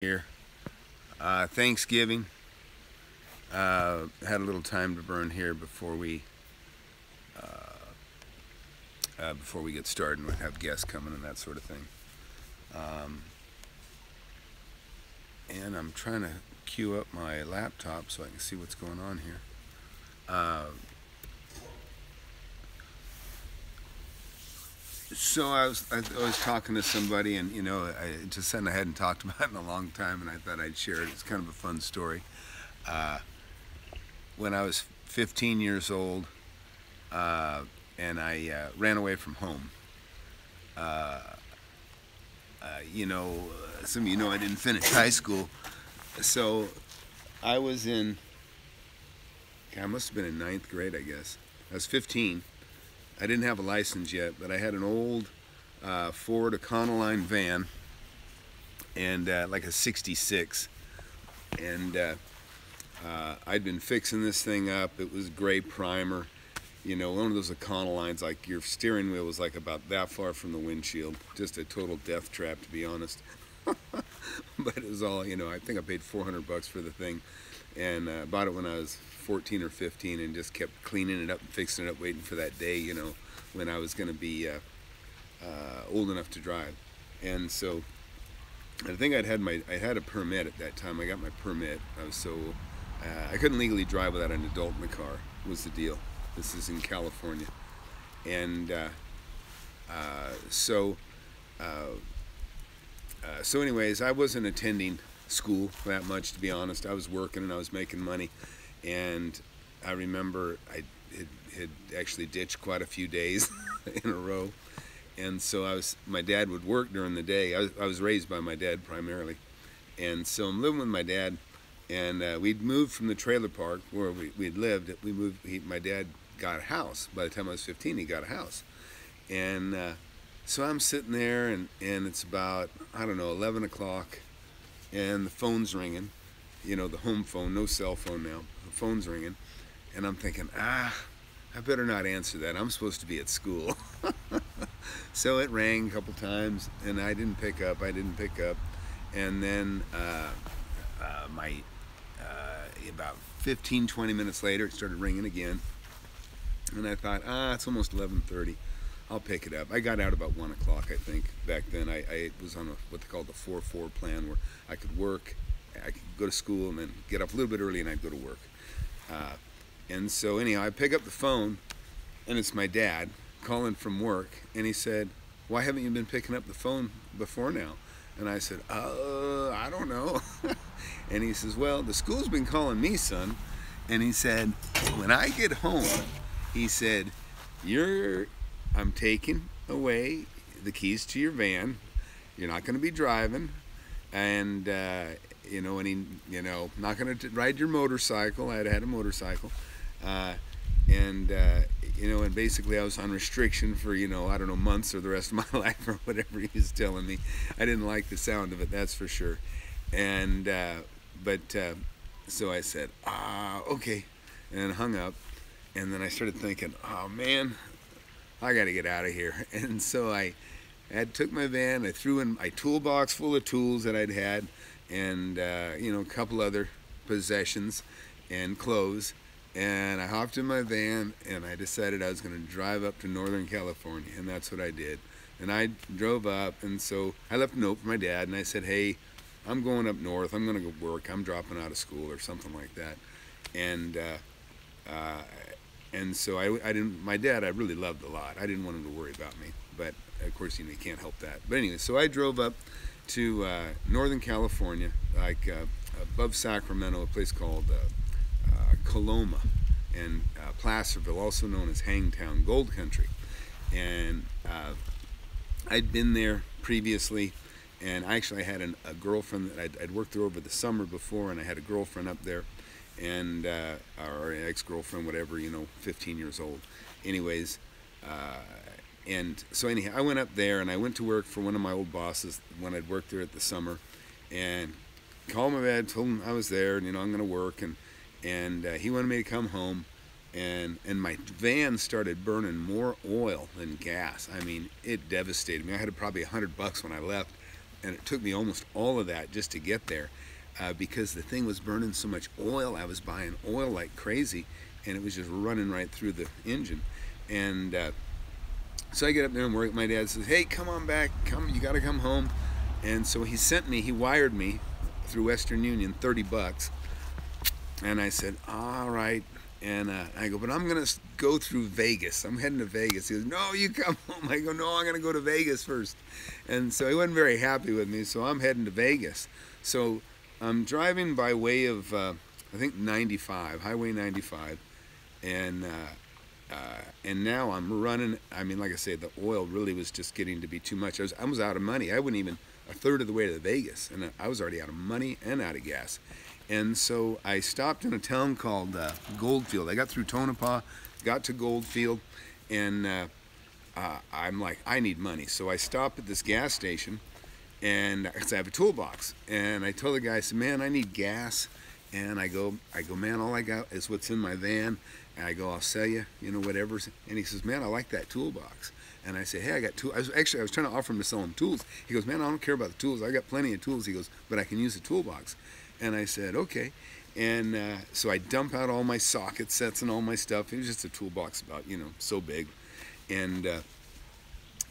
Here, Thanksgiving. Had a little time to burn here before we get started and we have guests coming and that sort of thing. Um, and I'm trying to queue up my laptop so I can see what's going on here. Uh, I was talking to somebody, and just something I hadn't talked about in a long time, and I thought I'd share it. It's kind of a fun story. Uh, when I was 15 years old, and I ran away from home. Uh, some of you know I didn't finish high school, so I was in. I must have been in ninth grade, I guess. I was 15. I didn't have a license yet, but I had an old Ford Econoline van, and like a '66, and I'd been fixing this thing up. It was gray primer. One of those Econolines, like your steering wheel was like about that far from the windshield. Just a total death trap, to be honest. But it was all, I think I paid $400 for the thing, and bought it when I was 14 or 15, and just kept cleaning it up and fixing it up, waiting for that day, when I was going to be old enough to drive. And so I think I had a permit at that time. I got my permit. I couldn't legally drive without an adult in the car, was the deal. This is in California. And so anyways, I wasn't attending school that much, to be honest. I was working and I was making money. And I remember I had actually ditched quite a few days in a row. And so my dad would work during the day. I was raised by my dad primarily. And so I'm living with my dad. And we'd moved from the trailer park where we'd lived. My dad got a house. By the time I was 15, he got a house. And so I'm sitting there, and it's about, I don't know, 11 o'clock, and the phone's ringing. The home phone, no cell phone now. The phone's ringing, and I'm thinking, I better not answer that. I'm supposed to be at school. So it rang a couple times, and I didn't pick up. And then about 15, 20 minutes later, it started ringing again. And I thought, it's almost 11:30. I'll pick it up. I got out about 1 o'clock, I think. Back then, I was on what they called the 4-4 plan, where I could work, I could go to school, and then get up a little bit early, and I'd go to work. And so anyhow, I pick up the phone, and it's my dad calling from work, and he said, "Why haven't you been picking up the phone before now?" And I said, I don't know. And he says, "Well, the school's been calling me, son." And he said, "When I get home," he said, I'm taking away the keys to your van. You're not going to be driving. And, and not going to ride your motorcycle." I had a motorcycle. And basically I was on restriction for, I don't know, months or the rest of my life or whatever he was telling me. I didn't like the sound of it, that's for sure. And, so I said, okay, and hung up. And then I started thinking, oh man, I got to get out of here. And so I took my van, I threw in my toolbox full of tools that I'd had, and, a couple other possessions and clothes. And I hopped in my van, and I decided I was going to drive up to Northern California, and that's what I did. And I drove up, and so I left a note for my dad, and I said, "Hey, I'm going up north. I'm going to go work. I'm dropping out of school," or something like that. And so I didn't. My dad, I really loved a lot. I didn't want him to worry about me, but of course, you can't help that. But anyway, so I drove up to Northern California, like above Sacramento, a place called Coloma, and Placerville, also known as Hangtown, Gold Country. And I'd been there previously, and I actually had a girlfriend that I'd worked there over the summer before, and I had a girlfriend up there, and or an ex-girlfriend, whatever, 15 years old. Anyways, and so anyhow, I went up there, and I went to work for one of my old bosses when I'd worked there at the summer, and called my dad, told him I was there, and I'm going to work, and he wanted me to come home, and my van started burning more oil than gas. I mean, it devastated me. I had probably $100 when I left, and it took me almost all of that just to get there, because the thing was burning so much oil. I was buying oil like crazy, and it was just running right through the engine. And so I get up there and work. My dad says, "Hey, come on back. Come, you got to come home." And so he wired me through Western Union $30. And I said, "All right." And I go, "But I'm going to go through Vegas. I'm heading to Vegas." He goes, "No, you come home." I go, "No, I'm going to go to Vegas first." And so he wasn't very happy with me, so I'm heading to Vegas. So I'm driving by way of, I think, 95, Highway 95. And now I'm running. I mean, like I say, the oil really was just getting to be too much. I was out of money. I wouldn't even a third of the way to Vegas, and I was already out of money and out of gas. And so I stopped in a town called Goldfield. I got through Tonopah, got to Goldfield, and I'm like, I need money. So I stopped at this gas station, and I have a toolbox. And I told the guy, I said, "Man, I need gas." And I go, "Man, all I got is what's in my van." And I go, "I'll sell you, whatever." And he says, "Man, I like that toolbox." And I say, "Hey, I got tools." I was trying to offer him to sell him tools. He goes, "Man, I don't care about the tools. I got plenty of tools." He goes, "But I can use the toolbox." And I said, "Okay." And so I dump out all my socket sets and all my stuff. It was just a toolbox about, so big. And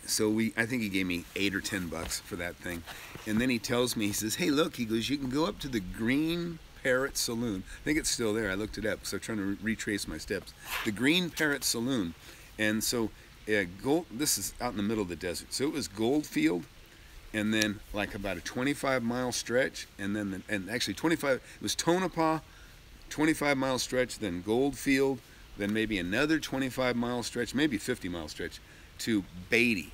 so I think he gave me $8 or $10 for that thing. And then he tells me, he says, "Hey, look," he goes, "you can go up to the Green Parrot Saloon." I think it's still there. I looked it up because I'm trying to retrace my steps. The Green Parrot Saloon. And so this is out in the middle of the desert. So it was Goldfield, and then like about a 25-mile stretch, and then actually 25. It was Tonopah, 25-mile stretch, then Goldfield, then maybe another 25-mile stretch, maybe 50-mile stretch to Beatty.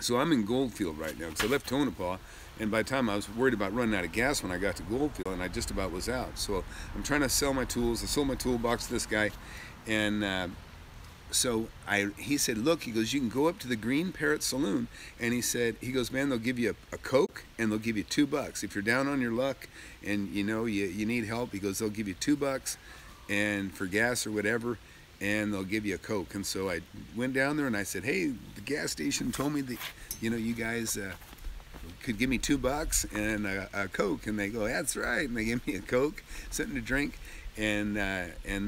So I'm in Goldfield right now because I left Tonopah, and by the time I was worried about running out of gas when I got to Goldfield, and I just about was out. So I'm trying to sell my tools. I sold my toolbox to this guy, and so he said, "Look," he goes, "you can go up to the Green Parrot Saloon," and he goes, "Man, they'll give you a Coke, and they'll give you $2 if you're down on your luck, and you need help." He goes, "They'll give you $2 and for gas or whatever, and they'll give you a Coke." And so I went down there and I said, "Hey, the gas station told me that you guys could give me $2 and a Coke." And they go, "That's right." And they gave me a Coke, something to drink, and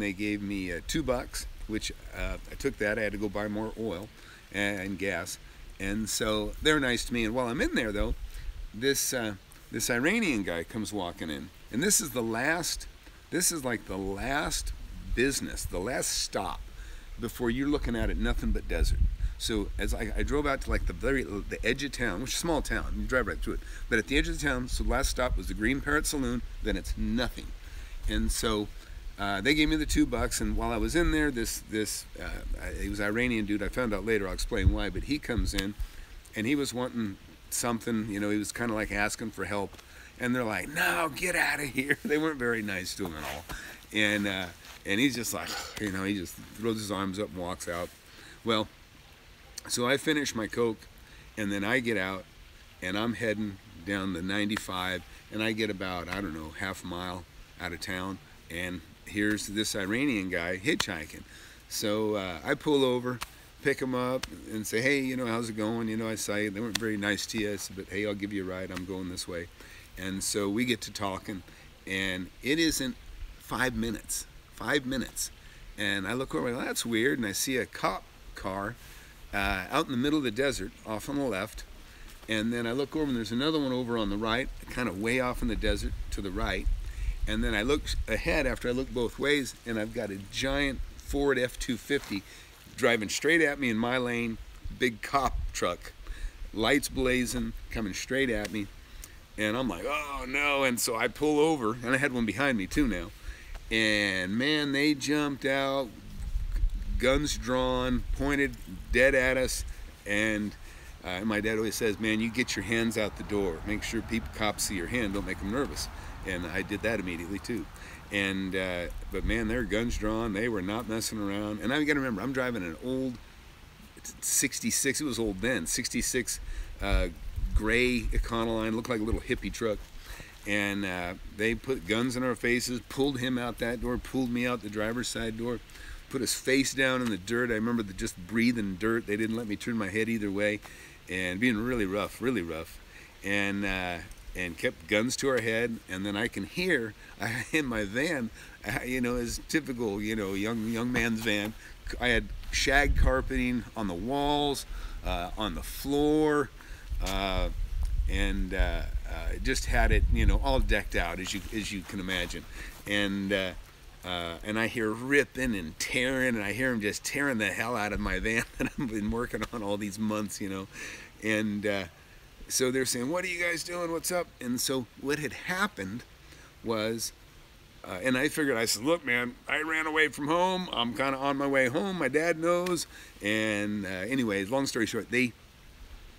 they gave me $2, which I took that. I had to go buy more oil and gas, and so they're nice to me. And while I'm in there, though, this Iranian guy comes walking in, and this is like the last business, the last stop before you're looking at it nothing but desert. So as I drove out to like the edge of town, which is a small town, you drive right through it, but at the edge of the town, so the last stop was the Green Parrot Saloon, then it's nothing. And so they gave me the $2, and while I was in there, he was an Iranian dude. I found out later, I'll explain why, but he comes in, and he was wanting something, he was kind of like asking for help, and they're like, "No, get out of here." They weren't very nice to him at all, and he's just like, he just throws his arms up and walks out. Well, so I finish my Coke, and then I get out, and I'm heading down the 95, and I get about, I don't know, half a mile out of town, and here's this Iranian guy hitchhiking. So I pull over, pick him up, and say, "Hey, how's it going? I saw you. They weren't very nice to you." I said, "But hey, I'll give you a ride. I'm going this way." And so we get to talking, and it isn't 5 minutes. 5 minutes. And I look over, and that's weird, and I see a cop car out in the middle of the desert, off on the left. And then I look over, and there's another one over on the right, kind of way off in the desert to the right. And then I look ahead after I look both ways, and I've got a giant Ford F-250 driving straight at me in my lane, big cop truck, lights blazing, coming straight at me. And I'm like, "Oh no." And so I pull over, and I had one behind me too now. And man, they jumped out, guns drawn, pointed dead at us. And my dad always says, "Man, you get your hands out the door. Make sure cops see your hand. Don't make them nervous." And I did that immediately too. And but man, their guns drawn. They were not messing around. And I got to remember, I'm driving an old 66. It was old then. 66 gray Econoline, looked like a little hippie truck. And they put guns in our faces, pulled him out that door, pulled me out the driver's side door, put his face down in the dirt. I remember just breathing dirt. They didn't let me turn my head either way, and being really rough, really rough. and kept guns to our head. And then I can hear in my van, as typical, young man's van, I had shag carpeting on the walls, on the floor, and just had it, all decked out as you can imagine. And I hear ripping and tearing, and I hear him just tearing the hell out of my van that I've been working on all these months, And so they're saying, "What are you guys doing? What's up?" And so what had happened was, and I figured, I said, "Look, man, I ran away from home. I'm kind of on my way home. My dad knows." And anyways, long story short, they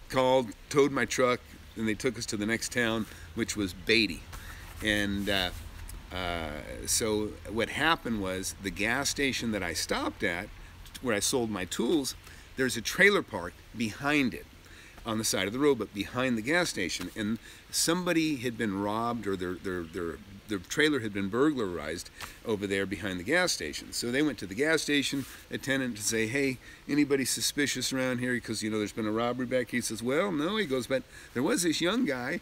called, towed my truck, and they took us to the next town, which was Beatty. And so what happened was, the gas station that I stopped at, where I sold my tools, there's a trailer park behind it, on the side of the road, but behind the gas station. And somebody had been robbed, or their trailer had been burglarized over there behind the gas station. So they went to the gas station attendant to say, "Hey, anybody suspicious around here? Because, there's been a robbery back here." He says, "Well, no." He goes, "But there was this young guy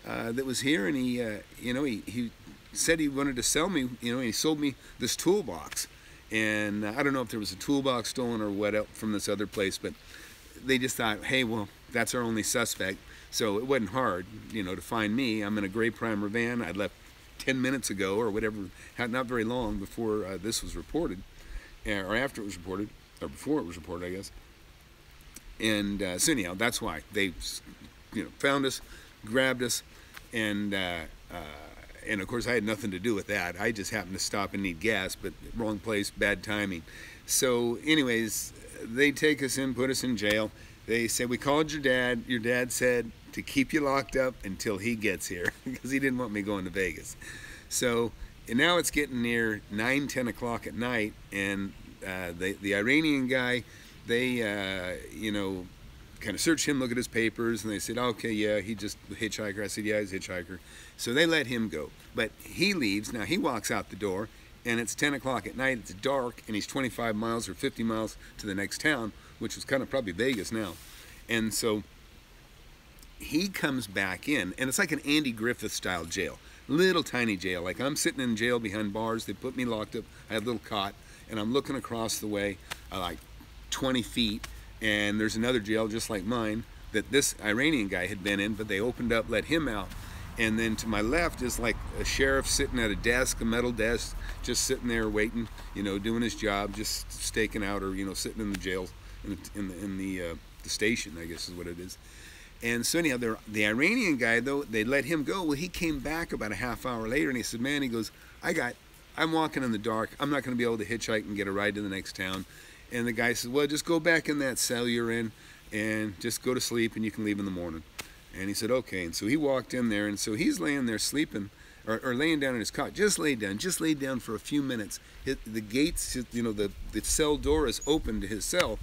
that was here, and he said he wanted to sell me, and he sold me this toolbox. And I don't know if there was a toolbox stolen or what else from this other place, but they just thought, hey, well, that's our only suspect." So it wasn't hard, to find me. I'm in a gray Primer van. I left 10 minutes ago or whatever, not very long before this was reported, or after it was reported, or before it was reported, I guess. And so anyhow, that's why they, found us, grabbed us, and of course I had nothing to do with that. I just happened to stop and need gas, but wrong place, bad timing. So anyways, they take us in, put us in jail. They said, "We called your dad. Your dad said to keep you locked up until he gets here," because he didn't want me going to Vegas. So, and now it's getting near 9, 10 o'clock at night, and the Iranian guy, they, kind of searched him, look at his papers, and they said, "Okay, yeah, he just a hitchhiker." I said, "Yeah, he's a hitchhiker." So they let him go. But he leaves. Now he walks out the door, and it's 10 o'clock at night, it's dark, and he's 25 miles or 50 miles to the next town, which was kind of probably Vegas now. And so he comes back in, and it's like an Andy Griffith style jail. Little tiny jail. Like, I'm sitting in jail behind bars. They put me locked up. I had a little cot, and I'm looking across the way, like 20 feet, and there's another jail just like mine that this Iranian guy had been in, but they opened up, let him out. And then to my left is like a sheriff sitting at a desk, a metal desk, just sitting there waiting, doing his job, just staking out, or sitting in the jail, in the station, I guess is what it is. And so anyhow, the Iranian guy, though, they let him go. Well, he came back about a half hour later, and he said, "Man," he goes, I'm walking in the dark. I'm not going to be able to hitchhike and get a ride to the next town." And the guy says, "Well, just go back in that cell you're in, and just go to sleep, and you can leave in the morning." And he said, "Okay." And so he walked in there, and so he's laying there sleeping, or laying down in his cot, just laid down for a few minutes. The gates, the cell door is open to his cell,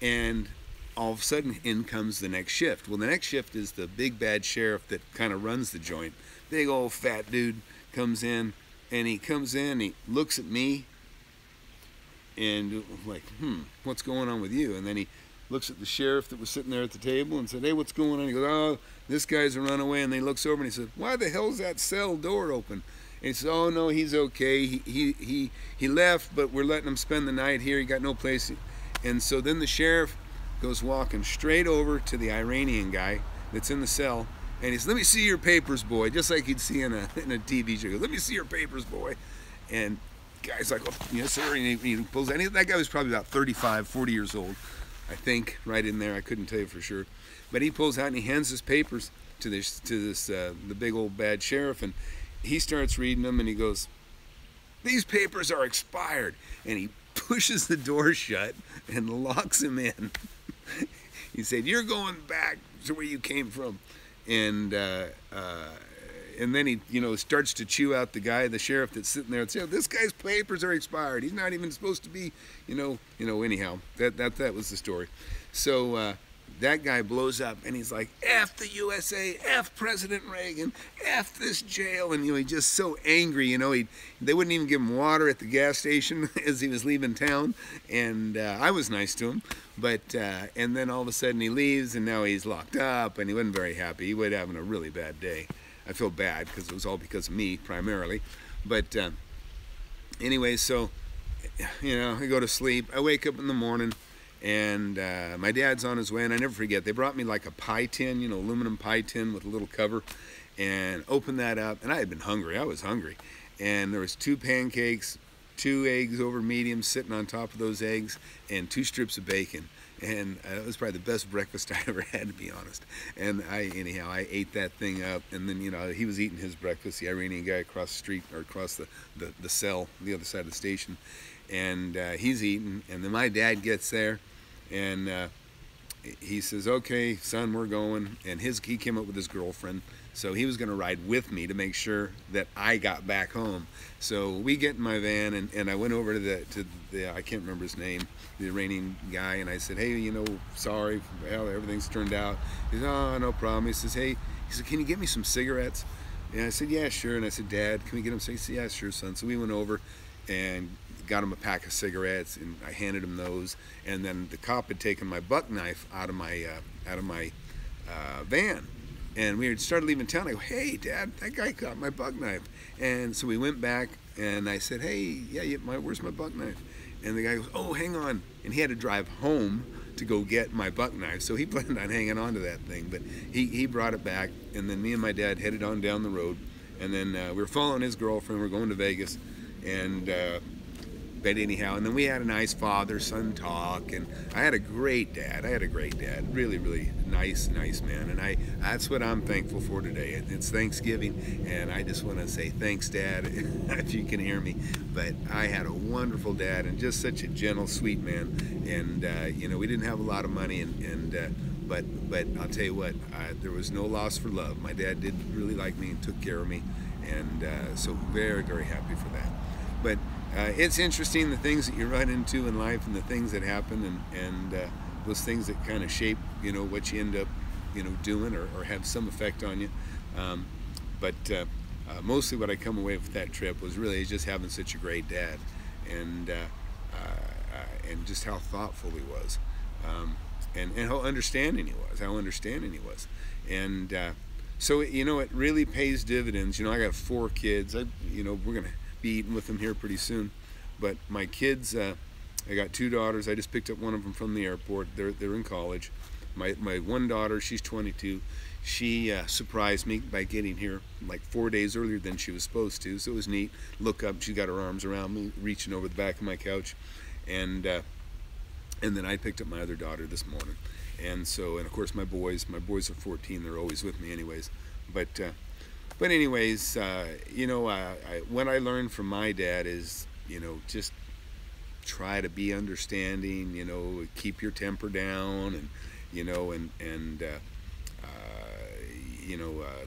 and all of a sudden in comes the next shift. Well, the next shift is the big bad sheriff that kind of runs the joint. Big old fat dude comes in, and he looks at me, and like, "What's going on with you?" And then he looks at the sheriff that was sitting there at the table and said, "Hey, what's going on?" He goes, "Oh, this guy's a runaway." And then he looks over and he says, "Why the hell's that cell door open?" And he says, "Oh, no, he's okay. He left, but we're letting him spend the night here. He got no place." And so then the sheriff goes walking straight over to the Iranian guy that's in the cell, and he says, "Let me see your papers, boy," just like you'd see in a TV show. He goes, "Let me see your papers, boy." And the guy's like, "Oh, yes, sir." And he pulls out. That guy was probably about 35, 40 years old, I think, right in there. I couldn't tell you for sure. But he pulls out and he hands his papers to the big old bad sheriff, and he starts reading them, and he goes, "These papers are expired." And he pushes the door shut and locks him in. He said, "You're going back to where you came from." And then he, starts to chew out the sheriff that's sitting there and say, "This guy's papers are expired. He's not even supposed to be, anyhow." That was the story. So that guy blows up and he's like, F the USA, F President Reagan, F this jail. And, he's just so angry, they wouldn't even give him water at the gas station as he was leaving town. And I was nice to him. But, and then all of a sudden he leaves and now he's locked up and he wasn't very happy. He was having a really bad day. I feel bad because it was all because of me primarily. But anyway, so, I go to sleep. I wake up in the morning. And my dad's on his way, and I never forget, they brought me like a pie tin, aluminum pie tin with a little cover, and opened that up, and I had been hungry. I was hungry. And there was 2 pancakes, 2 eggs over medium sitting on top of those eggs, and 2 strips of bacon. And it was probably the best breakfast I ever had, to be honest. And I ate that thing up, and then, he was eating his breakfast, the Iranian guy across the street, or across the cell, the other side of the station. And he's eating, and then my dad gets there, and he says, okay, son, we're going. And he came up with his girlfriend, so he was going to ride with me to make sure that I got back home. So we get in my van, and I went over to the I can't remember his name, the Iranian guy, and I said, hey, sorry for how everything's turned out. He said, oh, no problem. He says, hey, can you get me some cigarettes? And I said, yeah, sure. And I said, Dad, can we get him? So he said, yeah, sure, son. So we went over and got him a pack of cigarettes, and I handed him those. And then the cop had taken my buck knife out of my van, and we had started leaving town. I go, hey, Dad, that guy got my buck knife. And so we went back, and I said, hey, yeah, where's my buck knife? And the guy goes, oh, hang on. And he had to drive home to go get my buck knife, so he planned on hanging on to that thing. But he brought it back, and then me and my dad headed on down the road, and then we were following his girlfriend. We're going to Vegas, and but anyhow, and then we had a nice father-son talk, and I had a great dad. Really, really nice man, and that's what I'm thankful for today. It's Thanksgiving, and I just want to say thanks, Dad, if you can hear me. But I had a wonderful dad, and just such a gentle, sweet man. And we didn't have a lot of money, but I'll tell you what, there was no loss for love. My dad did really like me and took care of me, and so very, very happy for that. But it's interesting, the things that you run into in life and the things that happen, and those things that kind of shape, what you end up, doing or have some effect on you. But mostly what I come away with that trip was really just having such a great dad, and just how thoughtful he was, and how understanding he was, and so it really pays dividends. I got 4 kids. We're gonna be eating with them here pretty soon. But my kids, I got 2 daughters. I just picked up one of them from the airport. They're in college. My one daughter, she's 22. She surprised me by getting here like 4 days earlier than she was supposed to. So it was neat. Look up, she got her arms around me, reaching over the back of my couch, and then I picked up my other daughter this morning. And of course my boys are 14. They're always with me anyways. But anyways, what I learned from my dad is, just try to be understanding, keep your temper down, and,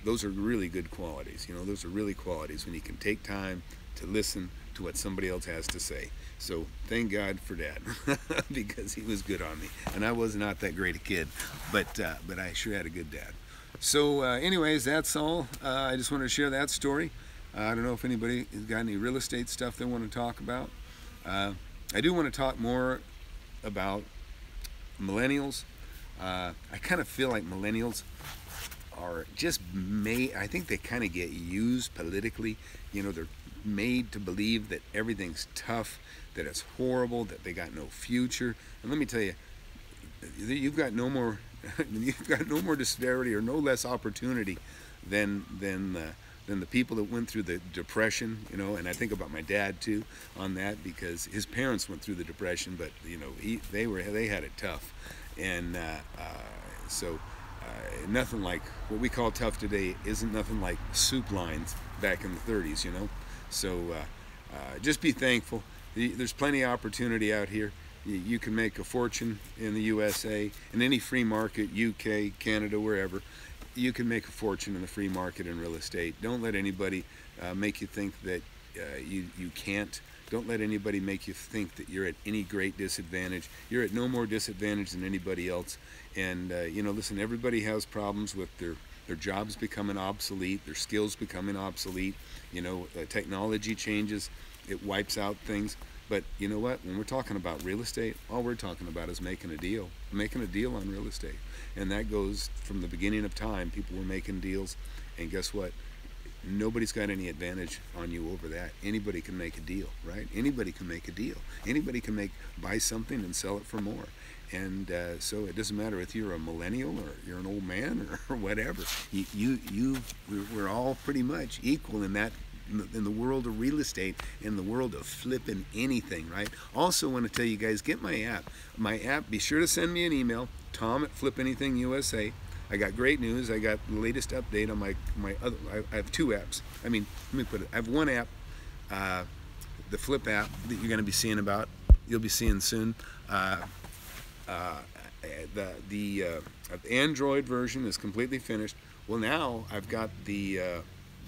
those are really good qualities. Those are really qualities when you can take time to listen to what somebody else has to say. So thank God for Dad, because he was good on me. And I was not that great a kid, but I sure had a good dad. So anyways, that's all. I just wanted to share that story. I don't know if anybody has got any real estate stuff they want to talk about. I do want to talk more about millennials. I kind of feel like millennials are just made, I think they kind of get used politically. They're made to believe that everything's tough, that it's horrible, that they got no future. And let me tell you, you've got no more disparity or no less opportunity than the people that went through the Depression, and I think about my dad too on that, because his parents went through the Depression, but they had it tough, and so nothing like what we call tough today isn't nothing like soup lines back in the 30s, So just be thankful. There's plenty of opportunity out here. You can make a fortune in the USA, in any free market, UK, Canada, wherever. You can make a fortune in the free market in real estate. Don't let anybody make you think that you can't. Don't let anybody make you think that you're at any great disadvantage. You're at no more disadvantage than anybody else. And you know, listen, everybody has problems with their jobs becoming obsolete, their skills becoming obsolete. You know, technology changes, it wipes out things. But you know what? When we're talking about real estate, all we're talking about is making a deal on real estate. And that goes from the beginning of time. People were making deals, and guess what? Nobody's got any advantage on you over that. Anybody can make a deal, right? Anybody can make a deal. Anybody can buy something and sell it for more. And so it doesn't matter if you're a millennial or you're an old man or whatever. We're all pretty much equal in that, in the world of real estate, in the world of flipping anything, right? Also want to tell you guys, get my app. My app, be sure to send me an email, Tom@FlipAnythingUSA. I got great news. I got the latest update on my other. I have two apps. I mean, let me put it. I have one app, the Flip app that you're going to be seeing about. You'll be seeing soon. The Android version is completely finished. Well, now I've got the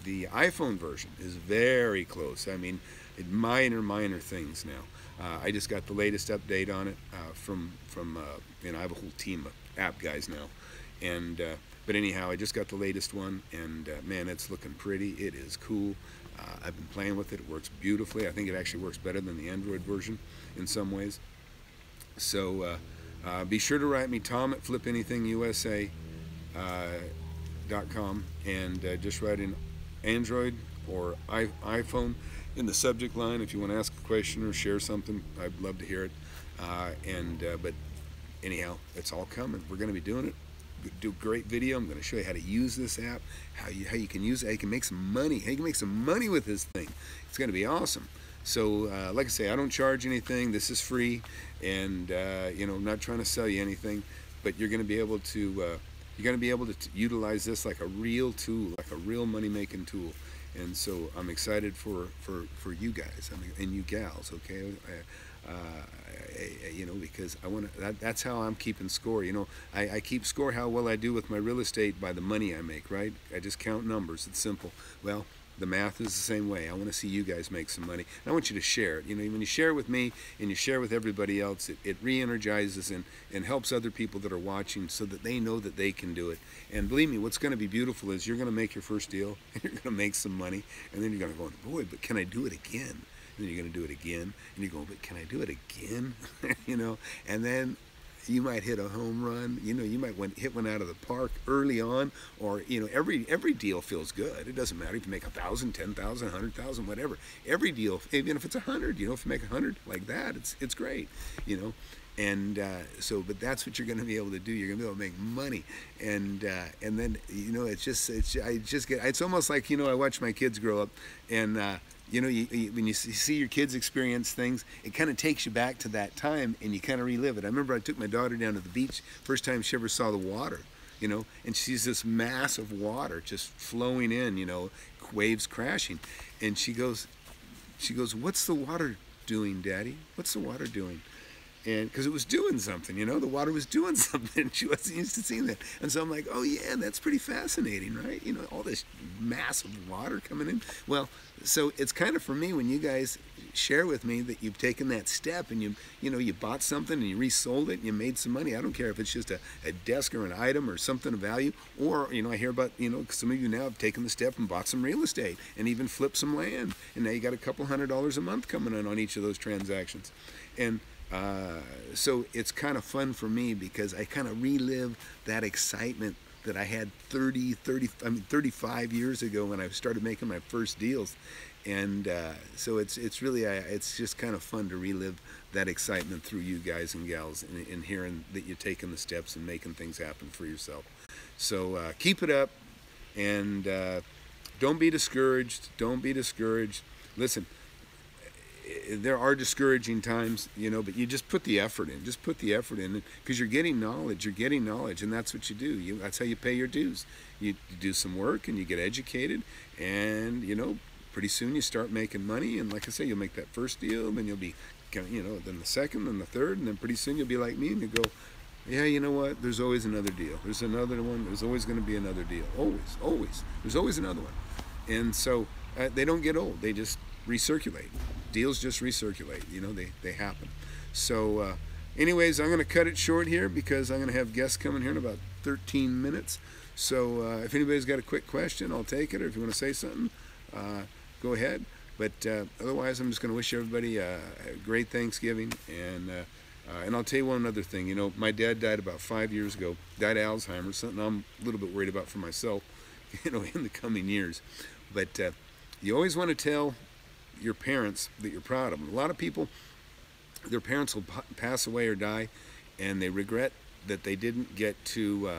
iPhone version is very close. I mean, minor things now. I just got the latest update on it from you know, I have a whole team of app guys now. And but anyhow, I just got the latest one, and man, it's looking pretty. It is cool. I've been playing with it. It works beautifully. I think it actually works better than the Android version in some ways. So be sure to write me, Tom@FlipAnythingUSA.com, and just write in Android or iPhone in the subject line if you want to ask a question or share something. I'd love to hear it. But anyhow, it's all coming. We're going to be doing it. Do a great video. I'm going to show you how to use this app, how you can use it, how you can make some money, how you can make some money with this thing. It's going to be awesome. So like I say, I don't charge anything. This is free, and you know, I'm not trying to sell you anything, but you're going to be able to utilize this like a real tool, like a real money-making tool. And so I'm excited for you guys, and you gals, okay? You know, because I want to. That's how I'm keeping score. You know, I keep score how well I do with my real estate by the money I make. Right? I just count numbers. It's simple. Well, the math is the same way. I want to see you guys make some money. And I want you to share it. You know, when you share with me and you share with everybody else, it re-energizes and helps other people that are watching so that they know that they can do it. And believe me, what's going to be beautiful is you're going to make your first deal, and you're going to make some money, and then you're going to go, boy, but can I do it again? And then you're going to do it again, and you're going, but can I do it again? You know, and then you might hit a home run. You know, you might hit one out of the park early on, or you know, every deal feels good. It doesn't matter if you make 1,000, 10,000, 100,000, whatever. Every deal, even if it's 100, you know, if you make 100 like that, it's great. You know. And but that's what you're going to be able to do. You're going to be able to make money, and then you know, it's almost like, you know, I watch my kids grow up, and you know, when you see your kids experience things, it kind of takes you back to that time, and you kind of relive it. I remember I took my daughter down to the beach, first time she ever saw the water, you know, and she sees this mass of water just flowing in, you know, waves crashing, and she goes, "What's the water doing, Daddy? What's the water doing?" And because it was doing something, you know, the water was doing something. She wasn't used to seeing that. And so I'm like, oh yeah, that's pretty fascinating, right? You know, all this mass of water coming in. Well, so it's kind of for me when you guys share with me that you've taken that step and you bought something and you resold it and you made some money. I don't care if it's just a desk or an item or something of value, or, you know, I hear about, you know, some of you now have taken the step and bought some real estate and even flipped some land. And now you got a couple $100 a month coming in on each of those transactions. And so it's kind of fun for me because I kind of relive that excitement that I had 35 years ago when I started making my first deals. And so it's really, it's just kind of fun to relive that excitement through you guys and gals, and hearing that you're taking the steps and making things happen for yourself. So keep it up, and don't be discouraged. Don't be discouraged. Listen, there are discouraging times, you know, but you just put the effort in. Just put the effort in, because you're getting knowledge. You're getting knowledge, and that's what you do. That's how you pay your dues. You do some work, and you get educated, and, you know, pretty soon you start making money. And like I say, you'll make that first deal, and then you'll be, you know, then the second, then the third, and then pretty soon you'll be like me, and you go, yeah, you know what? There's always another deal. There's another one. There's always going to be another deal. Always, always. There's always another one. And so they don't get old. They just recirculate. deals just recirculate. You know, they happen. So anyways, I'm going to cut it short here because I'm going to have guests coming here in about 13 minutes. So if anybody's got a quick question, I'll take it. Or if you want to say something, go ahead. But otherwise, I'm just going to wish everybody a great Thanksgiving. And I'll tell you one other thing. You know, my dad died about 5 years ago. Died of Alzheimer's, something I'm a little bit worried about for myself, you know, in the coming years. But you always want to tell your parents that you're proud of them. A lot of people, their parents will pass away or die, and they regret that they didn't get to,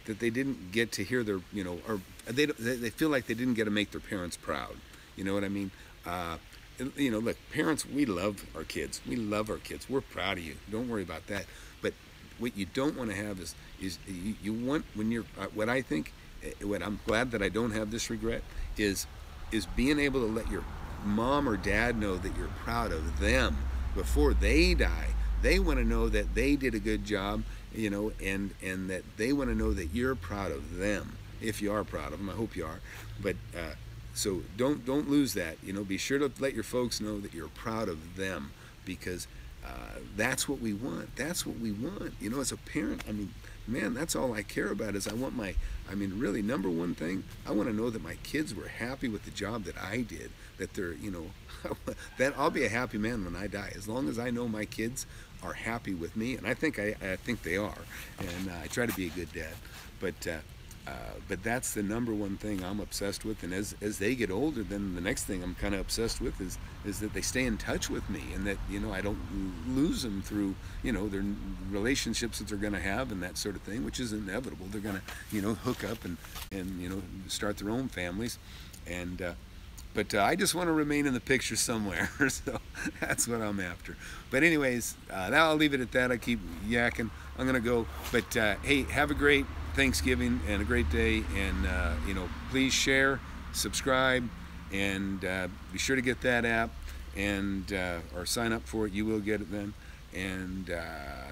that they didn't get to hear their, you know, or they feel like they didn't get to make their parents proud. You know what I mean? You know, look, parents, we love our kids. We love our kids. We're proud of you. Don't worry about that. But what you don't want to have is you want, when you're, what I think, what I'm glad that I don't have this regret is being able to let your mom or dad know that you're proud of them before they die. They want to know that they did a good job, you know, and that they want to know that you're proud of them. If you are proud of them, I hope you are. But so don't lose that. You know, be sure to let your folks know that you're proud of them, because that's what we want. That's what we want. You know, as a parent, I mean, man, that's all I care about is I want my, I mean, really, number one thing, I want to know that my kids were happy with the job that I did, that they're, you know, that I'll be a happy man when I die, as long as I know my kids are happy with me, and I think they are, and I try to be a good dad, but that's the number one thing I'm obsessed with. And as they get older, then the next thing I'm kind of obsessed with is that they stay in touch with me, and that, you know, I don't lose them through, you know, their relationships that they're going to have and that sort of thing, which is inevitable. They're going to, you know, hook up and you know, start their own families, and but I just want to remain in the picture somewhere. So that's what I'm after. But anyways, now I'll leave it at that. I keep yakking. I'm gonna go. But hey, have a great Thanksgiving and a great day. And you know, please share, subscribe, and be sure to get that app and or sign up for it. You will get it then. And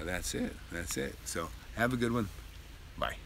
that's it. That's it. So have a good one. Bye.